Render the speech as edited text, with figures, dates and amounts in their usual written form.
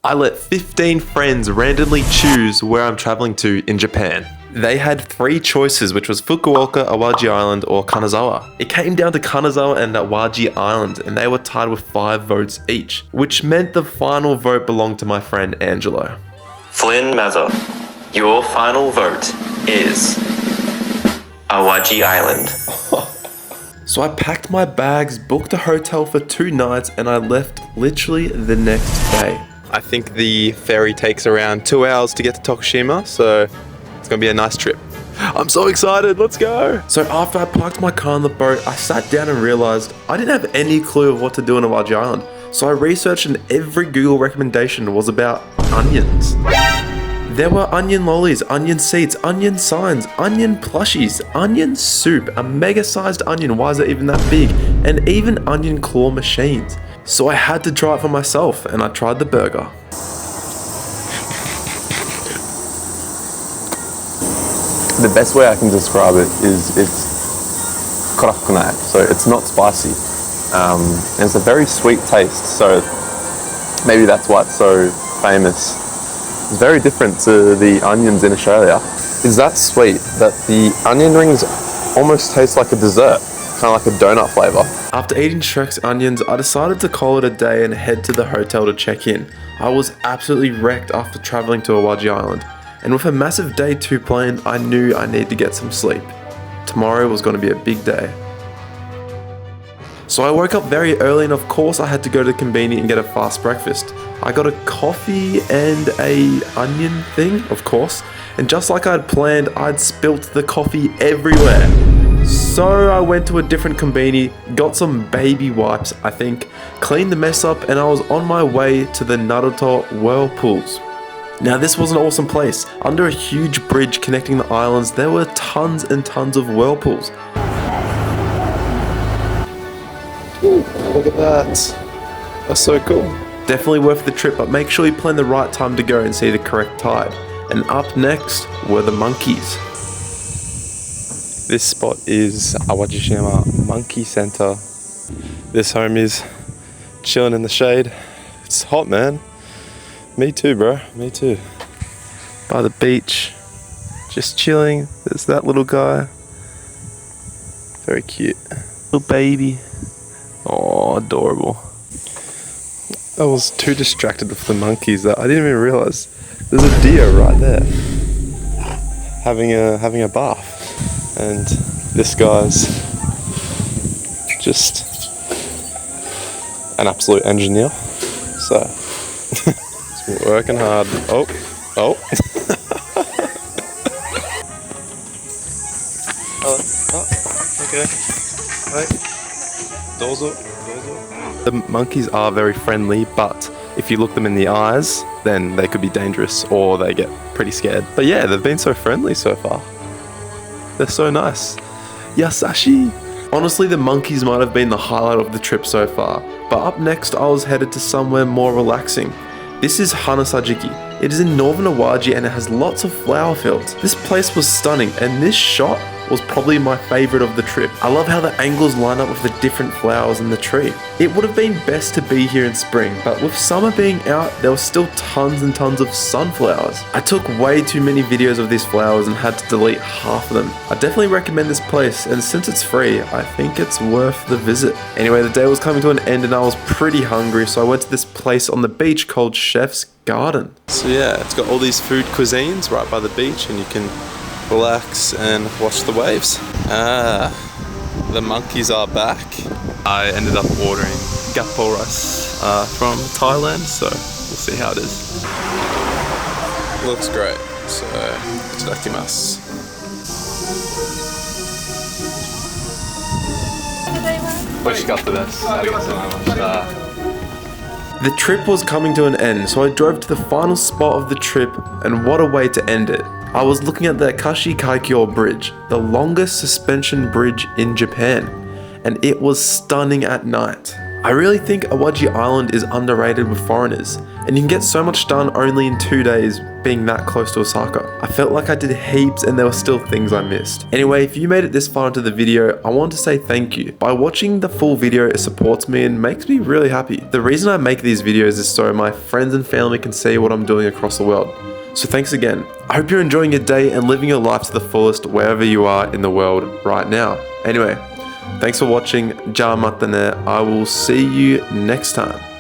I let 15 friends randomly choose where I'm traveling to in Japan. They had 3 choices, which was Fukuoka, Awaji Island, or Kanazawa. It came down to Kanazawa and Awaji Island, and they were tied with 5 votes each, which meant the final vote belonged to my friend Angelo. Flynn Mather, your final vote is Awaji Island. So I packed my bags, booked a hotel for 2 nights, and I left literally the next day. I think the ferry takes around 2 hours to get to Tokushima, so it's gonna be a nice trip. I'm so excited, let's go! So after I parked my car on the boat, I sat down and realized I didn't have any clue of what to do on Awaji Island. So I researched, and every Google recommendation was about onions. There were onion lollies, onion seeds, onion signs, onion plushies, onion soup, a mega-sized onion, why is it even that big, and even onion claw machines. So I had to try it for myself, and I tried the burger. The best way I can describe it is it's karakunai, so it's not spicy. And it's a very sweet taste, so maybe that's why it's so famous. It's very different to the onions in Australia. It's that sweet that the onion rings almost taste like a dessert, kind of like a donut flavour. After eating Shrek's onions, I decided to call it a day and head to the hotel to check in. I was absolutely wrecked after travelling to Awaji Island, and with a massive day 2 planned, I knew I needed to get some sleep. Tomorrow was going to be a big day. So I woke up very early, and of course I had to go to the convenience and get a fast breakfast. I got a coffee and a onion thing, of course, and just like I'd planned, I'd spilt the coffee everywhere. So I went to a different convenience, got some baby wipes, I think, cleaned the mess up, and I was on my way to the Naruto whirlpools. Now this was an awesome place. Under a huge bridge connecting the islands, there were tons and tons of whirlpools. Ooh, look at that. That's so cool. Definitely worth the trip, but make sure you plan the right time to go and see the correct tide. And up next were the monkeys. This spot is Awajishima Monkey Center. This homie's chilling in the shade. It's hot, man. Me too, bro. Me too. By the beach, just chilling. There's that little guy. Very cute. Little baby. Oh, adorable. I was too distracted with the monkeys that I didn't even realize there's a deer right there having a bath, and this guy's just an absolute engineer. So he's working hard. Oh. Okay. Right. The monkeys are very friendly, but if you look them in the eyes, then they could be dangerous or they get pretty scared. But yeah, they've been so friendly so far. They're so nice. Yasashi! Honestly, the monkeys might have been the highlight of the trip so far, but up next I was headed to somewhere more relaxing. This is Hanasajiki. It is in northern Awaji and it has lots of flower fields. This place was stunning, and this shot was probably my favorite of the trip. I love how the angles line up with the different flowers in the tree. It would have been best to be here in spring, but with summer being out, there were still tons and tons of sunflowers. I took way too many videos of these flowers and had to delete half of them. I definitely recommend this place, and since it's free, I think it's worth the visit. Anyway, the day was coming to an end and I was pretty hungry, so I went to this place on the beach called Chef's Garden. So yeah, it's got all these food cuisines right by the beach, and you can relax and watch the waves. The monkeys are back. I ended up ordering gapo rice from Thailand, so we'll see how it is. Looks great, so itadakimasu. The trip was coming to an end, so I drove to the final spot of the trip, and what a way to end it. I was looking at the Akashi Kaikyo Bridge, the longest suspension bridge in Japan, and it was stunning at night. I really think Awaji Island is underrated with foreigners. And you can get so much done only in 2 days being that close to Osaka. I felt like I did heaps and there were still things I missed. Anyway, if you made it this far into the video, I want to say thank you. By watching the full video, it supports me and makes me really happy. The reason I make these videos is so my friends and family can see what I'm doing across the world. So thanks again. I hope you're enjoying your day and living your life to the fullest wherever you are in the world right now. Anyway, thanks for watching. Ja matane. I will see you next time.